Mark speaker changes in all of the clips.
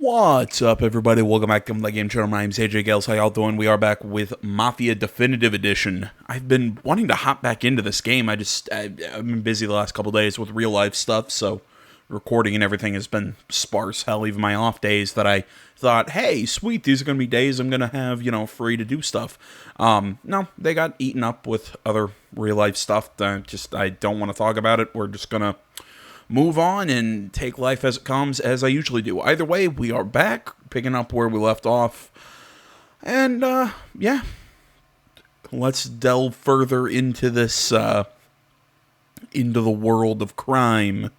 Speaker 1: What's up, everybody? Welcome back to the Game Channel. My name's AJ Gales. How y'all doing? We are back with Mafia Definitive Edition. I've been wanting to hop back into this game. I've been busy the last couple days with real life stuff, so recording and everything has been sparse. Hell, even my off days that I thought, hey, sweet, these are going to be days I'm going to have, free to do stuff. No, they got eaten up with other real life stuff. I don't want to talk about it. We're just going to move on and take life as it comes, as I usually do. Either way, we are back, picking up where we left off. And, yeah. Let's delve further into this, into the world of crime.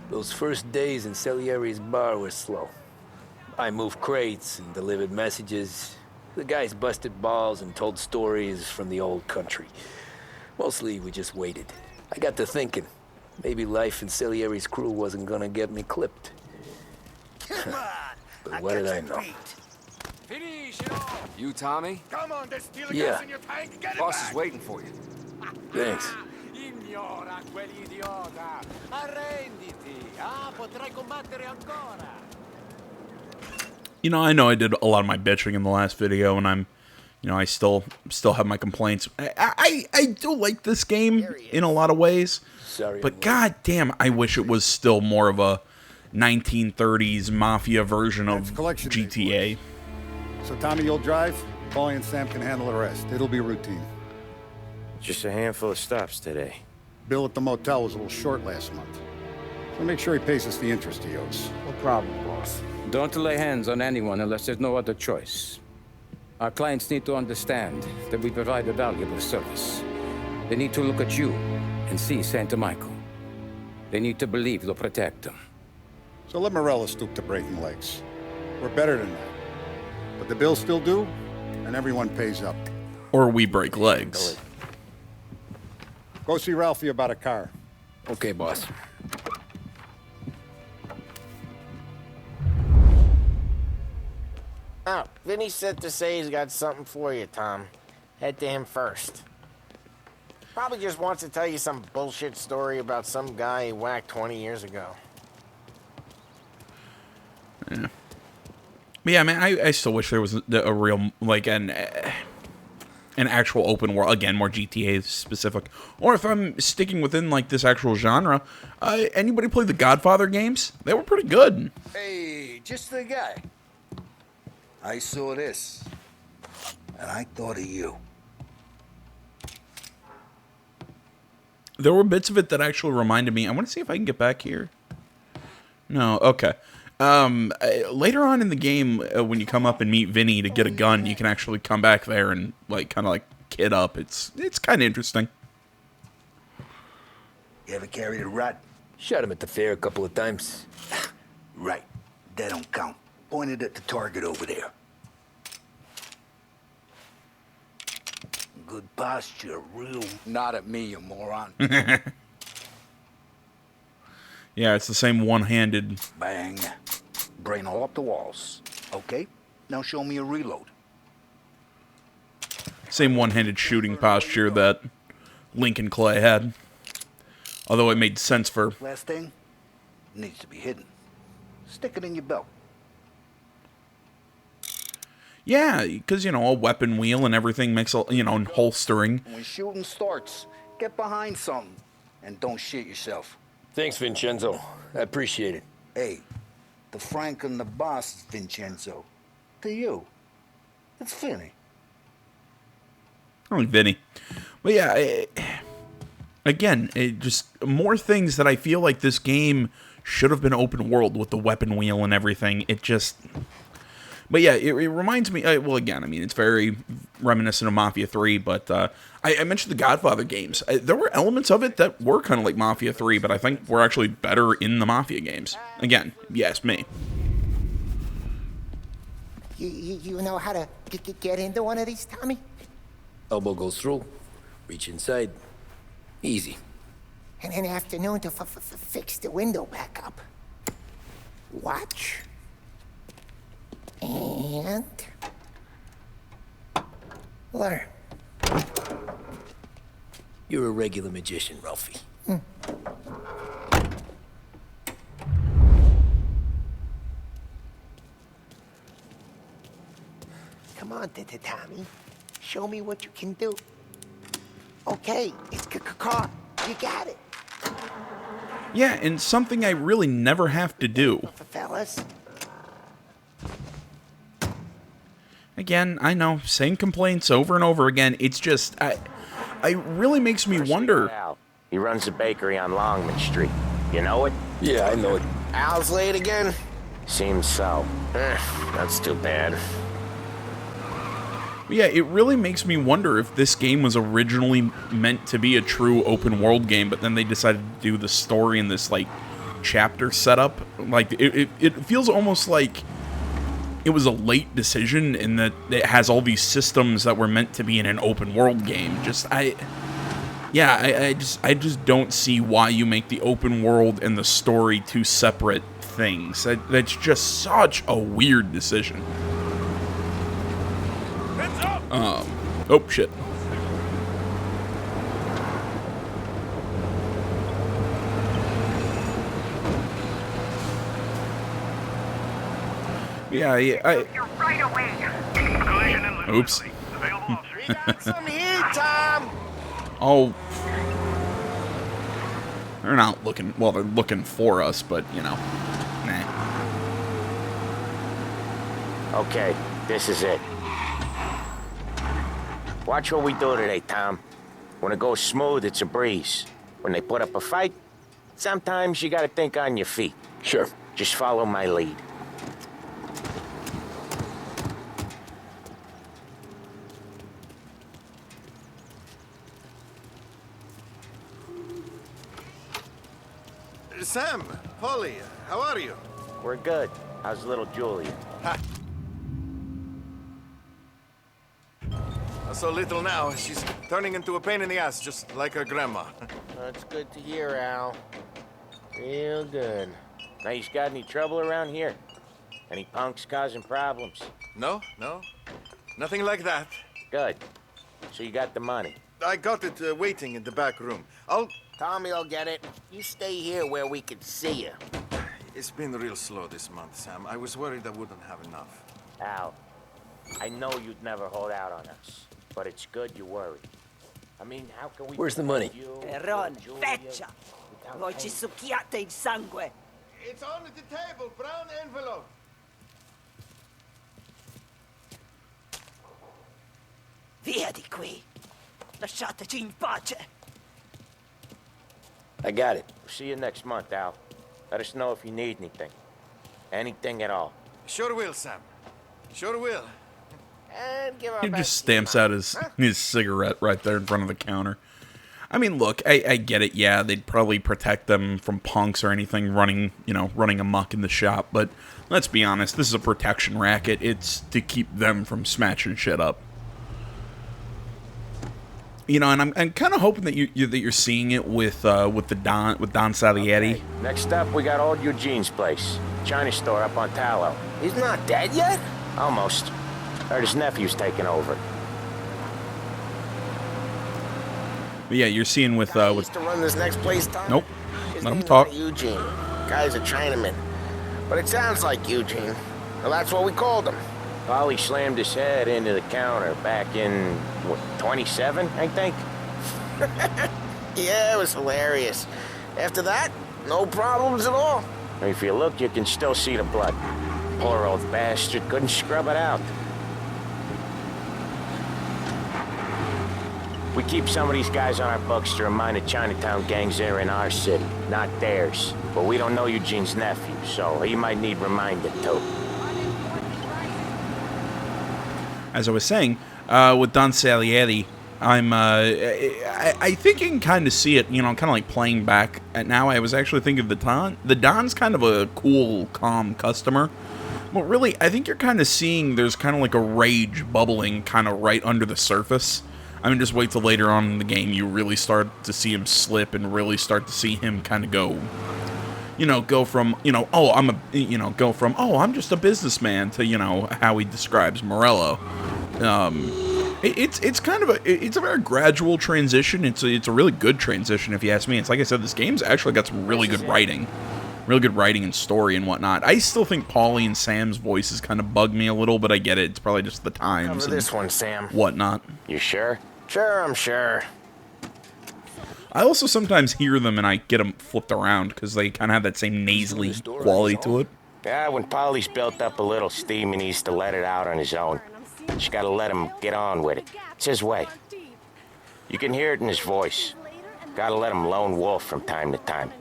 Speaker 2: Those first days in Salieri's bar were slow. I moved crates and delivered messages. The guys busted balls and told stories from the old country. Mostly, we just waited. I got to thinking, maybe life in Salieri's crew wasn't gonna get me clipped.
Speaker 3: Come on!
Speaker 2: But what did I know?
Speaker 3: Finish!
Speaker 4: You, Tommy?
Speaker 3: Come on, there's steel
Speaker 2: Yeah.
Speaker 3: gas in your tank. Get it
Speaker 4: Boss
Speaker 3: back.
Speaker 4: is waiting for you.
Speaker 2: Thanks.
Speaker 3: Ignora quell'idiota. Arrenditi. Potrai combattere ancora.
Speaker 1: I know I did a lot of my bitching in the last video, and I still have my complaints. I do like this game in a lot of ways,
Speaker 2: Sorry.
Speaker 1: but goddamn, I wish it was still more of a 1930s Mafia version of
Speaker 5: collection day,
Speaker 1: GTA.
Speaker 5: So Tommy, you'll drive. Paulie and Sam can handle the rest. It'll be routine.
Speaker 6: Just a handful of stops today.
Speaker 5: Bill at the motel was a little short last month. So make sure he pays us the interest he owes.
Speaker 6: No problem, boss. Don't lay hands on anyone unless there's no other choice. Our clients need to understand that we provide a valuable service. They need to look at you and see Santa Michael. They need to believe you'll protect them.
Speaker 5: So let Morella stoop to breaking legs. We're better than that. But the bill's still due, and everyone pays up.
Speaker 1: Or we break legs.
Speaker 5: Go see Ralphie about a car.
Speaker 2: Okay, boss.
Speaker 7: Oh, Vinny said to say he's got something for you, Tom. Head to him first. Probably just wants to tell you some bullshit story about some guy he whacked 20 years ago.
Speaker 1: Yeah. But yeah, man, I still wish there was a real, an actual open world, again, more GTA specific. Or if I'm sticking within, this actual genre, anybody play the Godfather games? They were pretty good.
Speaker 8: Hey, just the guy. I saw this, and I thought of you.
Speaker 1: There were bits of it that actually reminded me. I want to see if I can get back here. No, okay. Later on in the game, when you come up and meet Vinny to get a gun, you can actually come back there and, kind of kid up. It's kind of interesting.
Speaker 8: You ever carried a rat?
Speaker 2: Shot him at the fair a couple of times.
Speaker 8: Right. That don't count. Pointed at the target over there. Good posture, real... Not at me, you moron.
Speaker 1: Yeah, it's the same one-handed...
Speaker 8: Bang. Brain all up the walls. Okay, now show me a reload.
Speaker 1: Same one-handed shooting posture that Lincoln Clay had. Although it made sense for...
Speaker 8: Last thing, needs to be hidden. Stick it in your belt.
Speaker 1: Yeah, because, a weapon wheel and everything makes, and holstering.
Speaker 8: When shooting starts, get behind something. And don't shit yourself.
Speaker 2: Thanks, Vincenzo. I appreciate it.
Speaker 8: Hey, the Frank and the boss, Vincenzo. To you, it's Vinny.
Speaker 1: Only Vinny. But yeah, again, just more things that I feel like this game should have been open world with the weapon wheel and everything. It just... But yeah, it reminds me... well, again, it's very reminiscent of Mafia 3, but I mentioned the Godfather games. There were elements of it that were kind of like Mafia 3, but I think were actually better in the Mafia games. Again, yes, me.
Speaker 7: You know how to get into one of these, Tommy?
Speaker 2: Elbow goes through. Reach inside. Easy.
Speaker 7: And an afternoon to fix the window back up. Watch. And... learn.
Speaker 2: You're a regular magician, Ralphie.
Speaker 7: on, Tommy. Show me what you can do. Okay, it's car. You got it.
Speaker 1: Yeah, and something I really never have to do.
Speaker 7: Fellas.
Speaker 1: Again, I know, same complaints over and over again. It's just, it really makes me wonder.
Speaker 4: Al. He runs a bakery on Longman Street. You know it?
Speaker 2: Yeah, I know it.
Speaker 7: Al's late again?
Speaker 4: Seems so. That's too bad.
Speaker 1: Yeah, it really makes me wonder if this game was originally meant to be a true open world game, but then they decided to do the story in this, like, chapter setup. Like, it feels almost like it was a late decision in that it has all these systems that were meant to be in an open world game. I just don't see why you make the open world and the story two separate things. That's just such a weird decision. Oh shit. Yeah,
Speaker 9: Right away.
Speaker 1: Oops.
Speaker 7: We got some heat, Tom.
Speaker 1: Oh. They're not looking, well, they're looking for us, but, you know, nah.
Speaker 4: Okay, this is it. Watch what we do today, Tom. When it goes smooth, it's a breeze. When they put up a fight, sometimes you gotta think on your feet.
Speaker 2: Sure.
Speaker 4: Just follow my lead.
Speaker 10: Sam, Polly, how are you?
Speaker 4: We're good. How's little Julia?
Speaker 10: So little now, she's turning into a pain in the ass, just like her grandma.
Speaker 7: That's good to hear, Al. Real good.
Speaker 4: Now, you got any trouble around here? Any punks causing problems?
Speaker 10: No, nothing like that.
Speaker 4: Good. So you got the money.
Speaker 10: I got it waiting in the back room.
Speaker 7: Tommy'll get it. You stay here where we can see you.
Speaker 10: It's been real slow this month, Sam. I was worried I wouldn't have enough.
Speaker 4: Al, I know you'd never hold out on us, but it's good you worry. I mean, how can we...
Speaker 2: Where's the money?
Speaker 9: Perron, feccia. Voi ci succhiate il sangue.
Speaker 10: It's on the table, brown envelope.
Speaker 9: Via di qui. Lasciateci in pace.
Speaker 2: I got it.
Speaker 4: See you next month, Al. Let us know if you need anything. Anything at all.
Speaker 10: Sure will, Sam. Sure will.
Speaker 7: And give
Speaker 1: He
Speaker 7: our
Speaker 1: just
Speaker 7: best
Speaker 1: stamps out his cigarette right there in front of the counter. I mean, look, I get it. Yeah, they'd probably protect them from punks or anything running amok in the shop. But let's be honest, this is a protection racket. It's to keep them from smashing shit up. You know, and I'm kind of hoping that you're seeing it with Don Salieri.
Speaker 4: Okay. Next up, we got old Eugene's place, China store up on Tallow.
Speaker 7: He's not dead yet?
Speaker 4: Almost. Heard his nephew's taking over.
Speaker 1: But yeah, you're seeing with
Speaker 7: Used to run this next place, Tom?
Speaker 1: Nope.
Speaker 7: His
Speaker 1: Let him
Speaker 7: name's
Speaker 1: talk.
Speaker 7: not Eugene. Guy's a Chinaman. But it sounds like Eugene. Well, that's what we called him.
Speaker 4: Polly slammed his head into the counter back in, what, 27, I think?
Speaker 7: Yeah, it was hilarious. After that, no problems at all.
Speaker 4: If you look, you can still see the blood. Poor old bastard couldn't scrub it out. We keep some of these guys on our books to remind the Chinatown gangs they're in our city, not theirs. But we don't know Eugene's nephew, so he might need reminded too.
Speaker 1: As I was saying, with Don Salieri, I think you can kind of see it, you know, kind of like playing back at now. I was actually thinking of the Don. The Don's kind of a cool, calm customer. But really, I think you're kind of seeing there's kind of like a rage bubbling kind of right under the surface. I mean, just wait till later on in the game you really start to see him slip and really start to see him kind of go, you know, go from, you know, I'm just a businessman to, you know, how he describes Morello. It's kind of it's a very gradual transition. It's a really good transition if you ask me. It's like I said, this game's actually got some really good writing. Real good writing and story and whatnot. I still think Paulie and Sam's voices kind of bug me a little, but I get it. It's probably just the times
Speaker 7: Cover
Speaker 1: and
Speaker 7: this one, Sam.
Speaker 1: whatnot.
Speaker 4: You sure?
Speaker 7: Sure, I'm sure.
Speaker 1: I also sometimes hear them and I get them flipped around because they kind of have that same nasally quality to it.
Speaker 4: Yeah, when Polly's built up a little steam, he needs to let it out on his own. Just gotta let him get on with it. It's his way. You can hear it in his voice. Gotta let him lone wolf from time to time.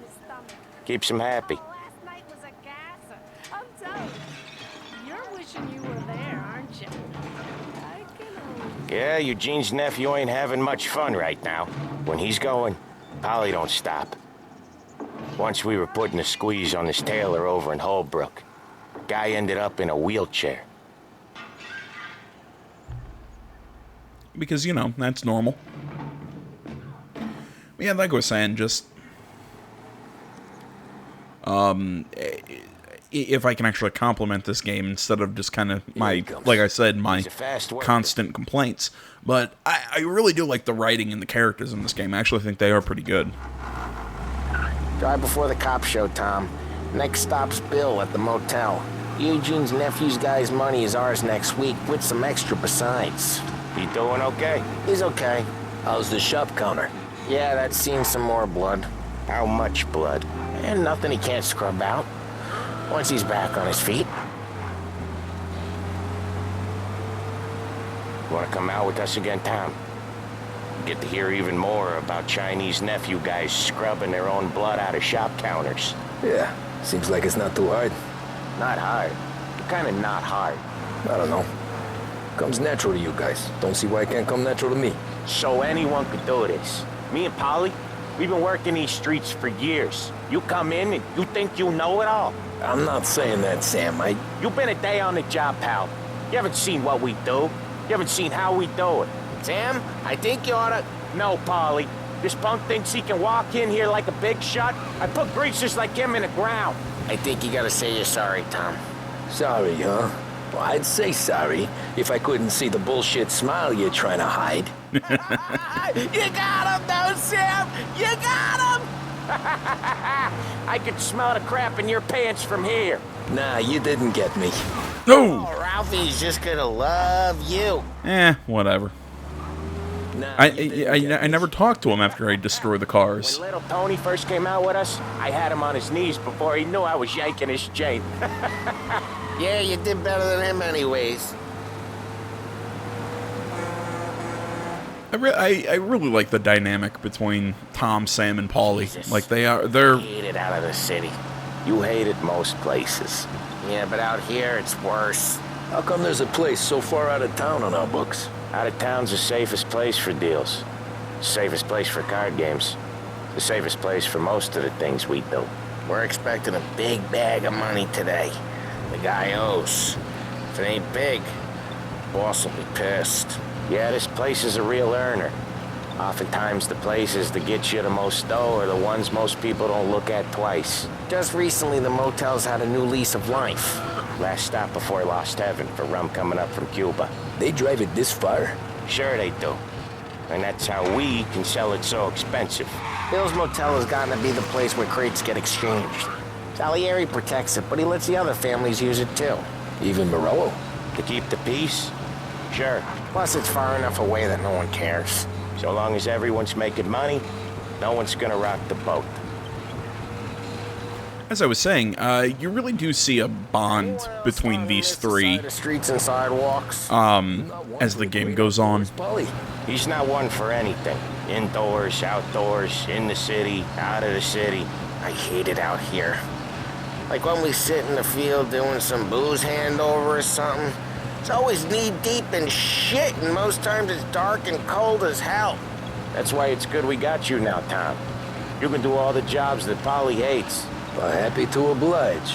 Speaker 4: Keeps him happy.
Speaker 11: Last night was a gasser. I'm telling you. You're wishing you were there, aren't you? I can only...
Speaker 4: Yeah, Eugene's nephew ain't having much fun right now. When he's going, Polly don't stop. Once we were putting a squeeze on this tailor over in Holbrook. Guy ended up in a wheelchair.
Speaker 1: Because, you know, that's normal. Yeah, like I was saying, just... if I can actually compliment this game instead of just kind of my, like I said, my constant complaints. But I really do like the writing and the characters in this game. I actually think they are pretty good.
Speaker 7: Drive before the cop show, Tom. Next stop's Bill at the motel. Eugene's nephew's guy's money is ours next week, with some extra besides.
Speaker 4: He doing okay?
Speaker 7: He's okay.
Speaker 2: How's the shop counter?
Speaker 7: Yeah, that's seen some more blood.
Speaker 4: How much blood?
Speaker 7: And nothing he can't scrub out. Once he's back on his feet.
Speaker 4: Want to come out with us again, Tom? Get to hear even more about Chinese nephew guys scrubbing their own blood out of shop counters.
Speaker 2: Yeah, seems like it's not too hard.
Speaker 4: Not hard. Kind of not hard.
Speaker 2: I don't know. Comes natural to you guys. Don't see why it can't come natural to me.
Speaker 4: So anyone could do this. Me and Polly, we've been working these streets for years. You come in and you think you know it all.
Speaker 2: I'm not saying that, Sam.
Speaker 4: You've been a day on the job, pal. You haven't seen what we do. You haven't seen how we do it.
Speaker 7: Sam, I think you oughta...
Speaker 4: No, Polly. This punk thinks he can walk in here like a big shot. I put greasers like him in the ground.
Speaker 7: I think you gotta say you're sorry, Tom.
Speaker 2: Sorry, huh? Well, I'd say sorry if I couldn't see the bullshit smile you're trying to hide.
Speaker 7: You got him, though, Sam! You got him!
Speaker 4: I could smell the crap in your pants from here.
Speaker 2: Nah, you didn't get me.
Speaker 1: No!
Speaker 7: Oh, Ralphie's just gonna love you.
Speaker 1: Whatever.
Speaker 2: Nah,
Speaker 1: I never talked to him after I destroyed the cars.
Speaker 4: When little Tony first came out with us, I had him on his knees before he knew I was yanking his chain.
Speaker 7: Yeah, you did better than him anyways.
Speaker 1: I really like the dynamic between Tom, Sam, and Paulie.
Speaker 7: Jesus.
Speaker 1: Like they're...
Speaker 7: I hate it out of the city.
Speaker 4: You hate it most places.
Speaker 7: Yeah, but out here, it's worse.
Speaker 2: How come there's a place so far out of town on our books?
Speaker 4: Out of town's the safest place for deals. Safest place for card games. The safest place for most of the things we do.
Speaker 7: We're expecting a big bag of money today. The guy owes. If it ain't big, boss will be pissed.
Speaker 4: Yeah, this place is a real earner. Oftentimes the places that get you the most dough are the ones most people don't look at twice.
Speaker 7: Just recently, the motel's had a new lease of life.
Speaker 4: Last stop before Lost Heaven for rum coming up from Cuba.
Speaker 2: They drive it this far?
Speaker 4: Sure they do. And that's how we can sell it so expensive.
Speaker 7: Bill's Motel has gotten to be the place where crates get exchanged. Salieri protects it, but he lets the other families use it too.
Speaker 2: Even Morello?
Speaker 4: To keep the peace? Sure.
Speaker 7: Plus, it's far enough away that no one cares.
Speaker 4: So long as everyone's making money, no one's gonna rock the boat.
Speaker 1: As I was saying, you really do see a bond between these three
Speaker 7: The streets and sidewalks.
Speaker 1: as the game goes on.
Speaker 2: Paulie.
Speaker 4: He's not one for anything. Indoors, outdoors, in the city, out of the city.
Speaker 7: I hate it out here. Like when we sit in the field doing some booze handover or something. It's always knee-deep in shit, and most times it's dark and cold as hell.
Speaker 4: That's why it's good we got you now, Tom. You can do all the jobs that Polly hates.
Speaker 2: Well, happy to oblige.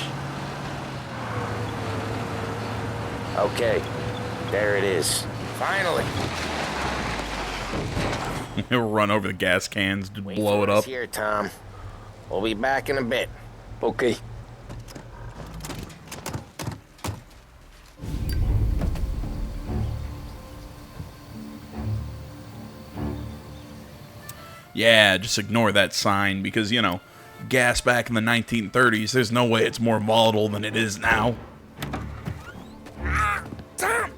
Speaker 4: Okay, there it is.
Speaker 7: Finally.
Speaker 1: He'll run over the gas cans to
Speaker 7: Wait
Speaker 1: blow
Speaker 7: for
Speaker 1: it
Speaker 7: us
Speaker 1: up.
Speaker 7: here, Tom. We'll be back in a bit.
Speaker 2: Okay.
Speaker 1: Yeah, just ignore that sign because, you know, with gas back in the 1930s, there's no way it's more volatile than it is now.
Speaker 7: Tom!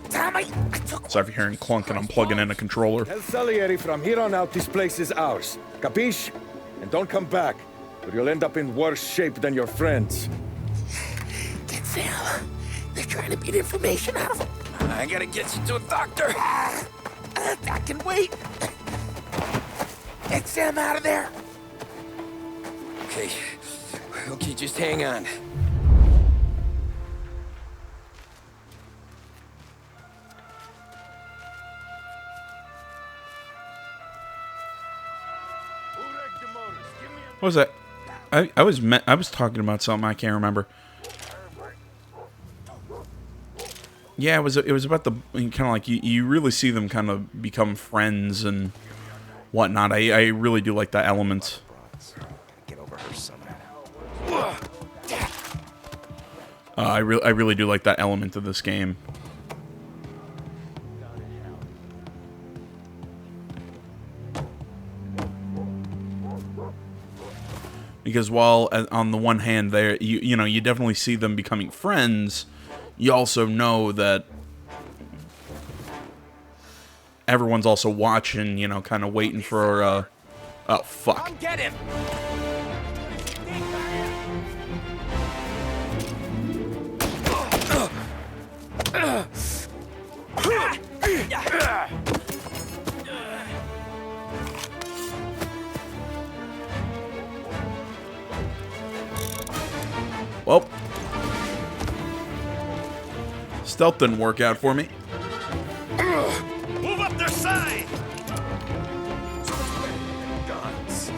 Speaker 7: Tom, I took...
Speaker 1: Sorry for hearing clunking. I'm plugging in a controller.
Speaker 12: Tell Salieri from here on out this place is ours. Capiche? And don't come back, or you'll end up in worse shape than your friends.
Speaker 7: Get Sam. They're trying to beat information out of him.
Speaker 2: I gotta get you to a doctor.
Speaker 7: I can wait. Get Sam out of there.
Speaker 2: Okay. Okay, just hang on.
Speaker 1: What was that? I was talking about something I can't remember. Yeah, it was about the kind of like you really see them kind of become friends and whatnot. I really do like that element.
Speaker 7: Get over her somehow.
Speaker 1: I really do like that element of this game. Because while on the one hand there you know you definitely see them becoming friends, you also know that everyone's also watching, you know, kind of waiting for oh fuck.
Speaker 2: Come get him.
Speaker 1: Well, stealth didn't work out for me.
Speaker 3: Move up their side!
Speaker 2: Guns.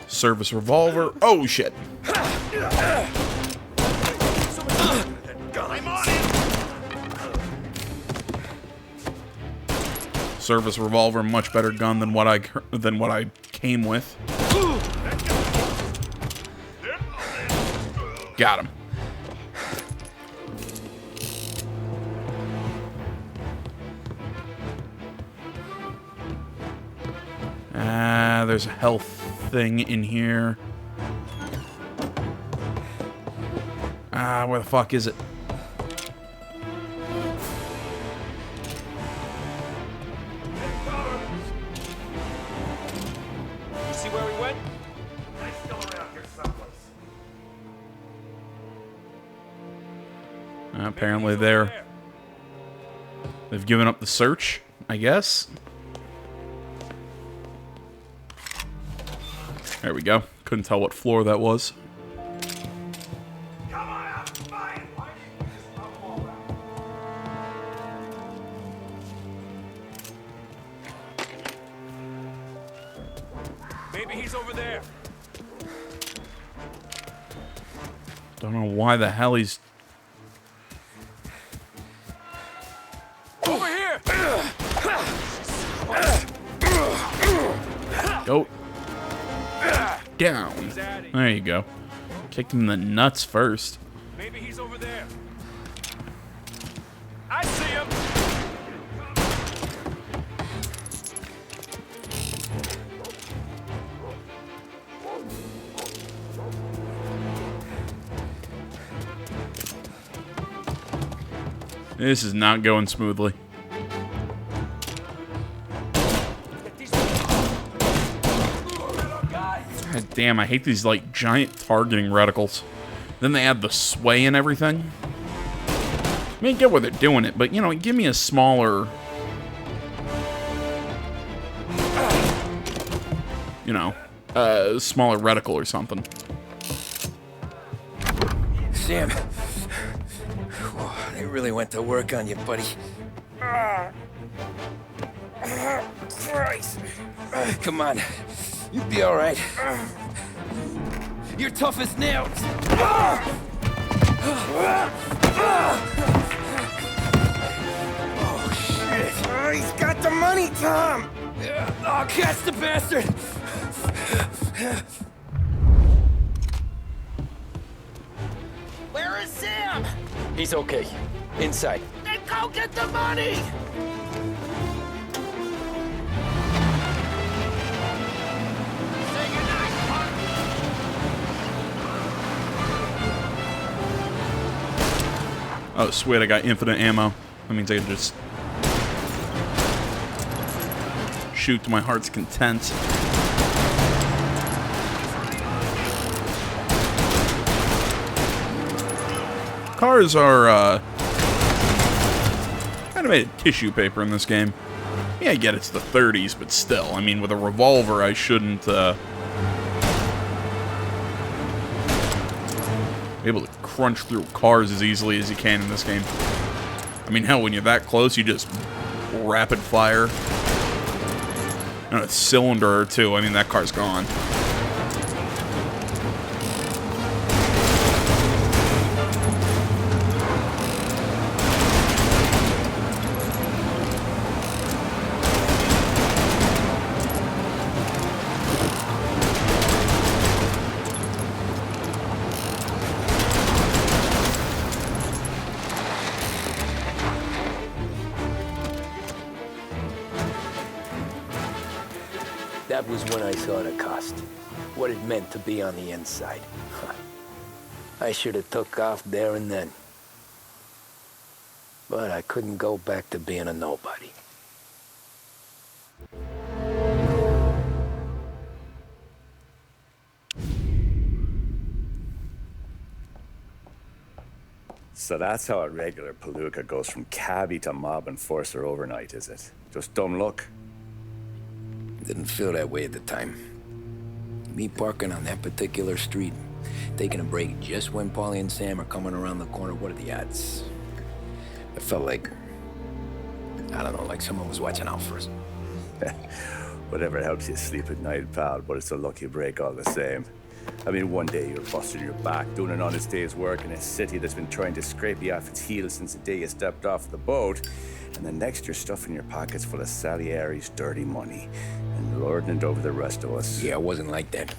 Speaker 1: Service revolver. Oh shit.
Speaker 3: I'm on it!
Speaker 1: Service revolver, much better gun than what I came with. Got him. There's a health thing in here. Where the fuck is it?
Speaker 3: You see where we went? I still around here someplace.
Speaker 1: Apparently they've given up the search, I guess. There we go. Couldn't tell what floor that was.
Speaker 3: Come on out, fine. Why didn't you just come all out? Maybe he's over there.
Speaker 1: Don't know why the hell he's...
Speaker 3: Over here!
Speaker 1: Go. Down. There you go. Kicked him in the nuts first.
Speaker 3: Maybe he's over there. I see him.
Speaker 1: This is not going smoothly. God damn, I hate these like giant targeting reticles. Then they add the sway and everything. I mean, I get why they're doing it, but you know, give me a smaller, you know, smaller reticle or something.
Speaker 2: Sam. They really went to work on you, buddy.
Speaker 7: Christ.
Speaker 2: Come on. You'll be all right. You're tough as nails. Oh, shit.
Speaker 7: Oh, he's got the money, Tom.
Speaker 2: Oh, catch the bastard.
Speaker 7: Where is Sam?
Speaker 2: He's okay. Inside.
Speaker 9: Then go get the money!
Speaker 1: Oh, sweet, I got infinite ammo. That means I can just shoot to my heart's content. Cars are, kind of made of tissue paper in this game. Yeah, I get it's the 30s, but still. I mean, with a revolver, I shouldn't, be able to crunch through cars as easily as you can in this game. I mean, hell, when you're that close, you just rapid fire. And a cylinder or two, I mean, that car's gone.
Speaker 2: That was when I saw the cost. What it meant to be on the inside. I should have took off there and then. But I couldn't go back to being a nobody.
Speaker 13: So that's how a regular palooka goes from cabbie to mob enforcer overnight, is it? Just dumb luck?
Speaker 2: Didn't feel that way at the time. Me parking on that particular street, taking a break just when Paulie and Sam are coming around the corner, what are the odds? I felt like, I don't know, like someone was watching out for us.
Speaker 13: Whatever helps you sleep at night, pal, but it's a lucky break all the same. I mean, one day you're busting your back, doing an honest day's work in a city that's been trying to scrape you off its heels since the day you stepped off the boat, and the next you're stuffing your pockets full of Salieri's dirty money and lording it over the rest of us.
Speaker 2: Yeah, it wasn't like that.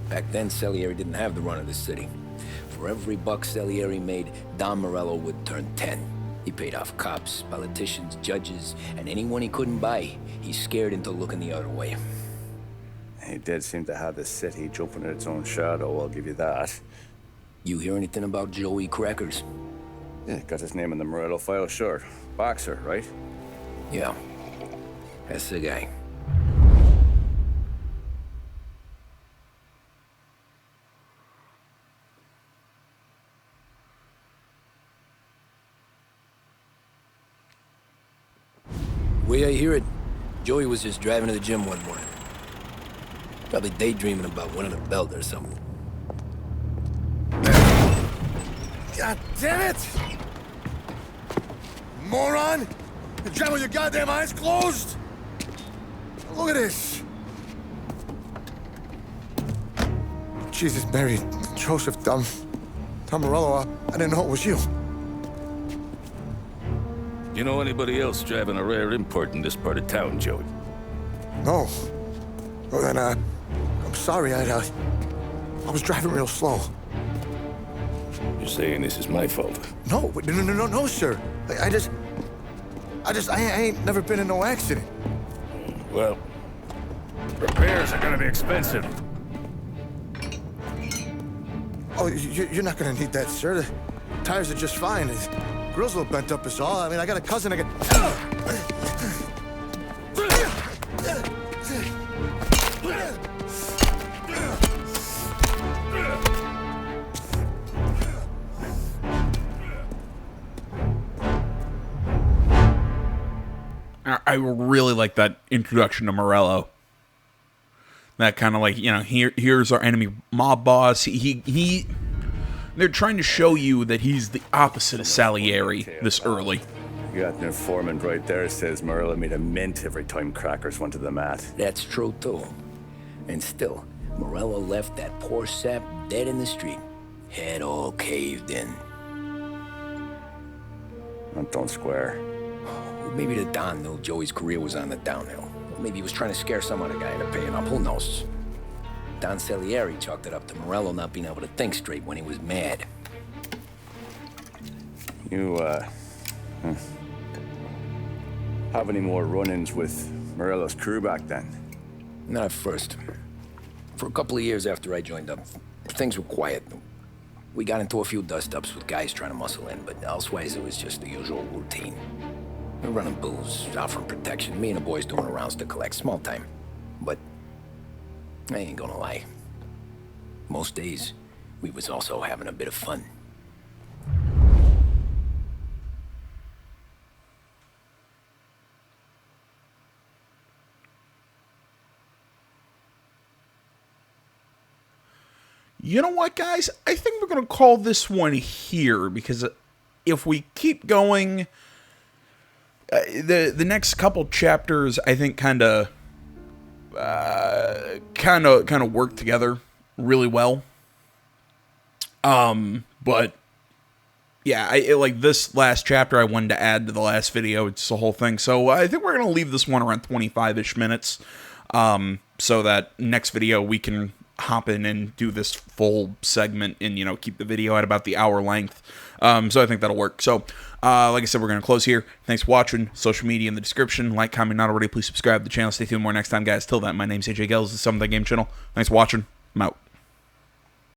Speaker 2: Back then, Salieri didn't have the run of the city. For every buck Salieri made, Don Morello would turn 10. He paid off cops, politicians, judges, and anyone he couldn't buy, he scared into looking the other way.
Speaker 13: He did seem to have the city jumping at its own shadow, I'll give you that.
Speaker 2: You hear anything about Joey Crackers?
Speaker 13: Yeah, got his name in the Morello file, sure. Boxer, right?
Speaker 2: Yeah, that's the guy. The way I hear it, Joey was just driving to the gym one morning. Probably daydreaming about winning a belt or something.
Speaker 12: God damn it! Moron! You're driving with your goddamn eyes closed? Look at this! Jesus, Mary, Joseph, Tom Morello, I didn't know it was you.
Speaker 14: You know anybody else driving a rare import in this part of town, Joey?
Speaker 12: No. Well, then, I'm sorry, I was driving real slow.
Speaker 14: You're saying this is my fault?
Speaker 12: No, sir. I ain't never been in no accident.
Speaker 14: Well, repairs are gonna be expensive.
Speaker 12: Oh, you're not gonna need that, sir. The tires are just fine. The grill's a little bent up is all. I mean, I got a cousin I can...
Speaker 1: I really like that introduction to Morello. That kind of like, you know, here's our enemy mob boss. They're trying to show you that he's the opposite of Salieri this early.
Speaker 13: You got an informant right there says Morello made a mint every time Crackers went to the mat.
Speaker 2: That's true, too. And still, Morello left that poor sap dead in the street. Head all caved in.
Speaker 13: That don't square.
Speaker 2: Maybe the Don knew Joey's career was on the downhill. Maybe he was trying to scare some other guy into paying up. Who knows? Don Salieri chalked it up to Morello not being able to think straight when he was mad.
Speaker 13: You, have any more run-ins with Morello's crew back then?
Speaker 2: Not at first. For a couple of years after I joined up, things were quiet. We got into a few dust-ups with guys trying to muscle in, but elsewise it was just the usual routine. We're running booze, offering protection, me and the boys doing the rounds to collect, small time. But I ain't gonna lie. Most days, we was also having a bit of fun.
Speaker 1: You know what, guys? I think we're going to call this one here, because if we keep going, the next couple chapters, I think, kind of work together really well. But yeah, like this last chapter I wanted to add to the last video. It's the whole thing. So I think we're going to leave this one around 25-ish minutes. So that next video we can hop in and do this full segment and, you know, keep the video at about the hour length. So I think that'll work. So, like I said, we're going to close here. Thanks for watching. Social media in the description. Like, comment, not already. Please subscribe to the channel. Stay tuned more next time, guys. Till then, my name's AJ Gels. This is Something Game Channel. Thanks for watching. I'm out.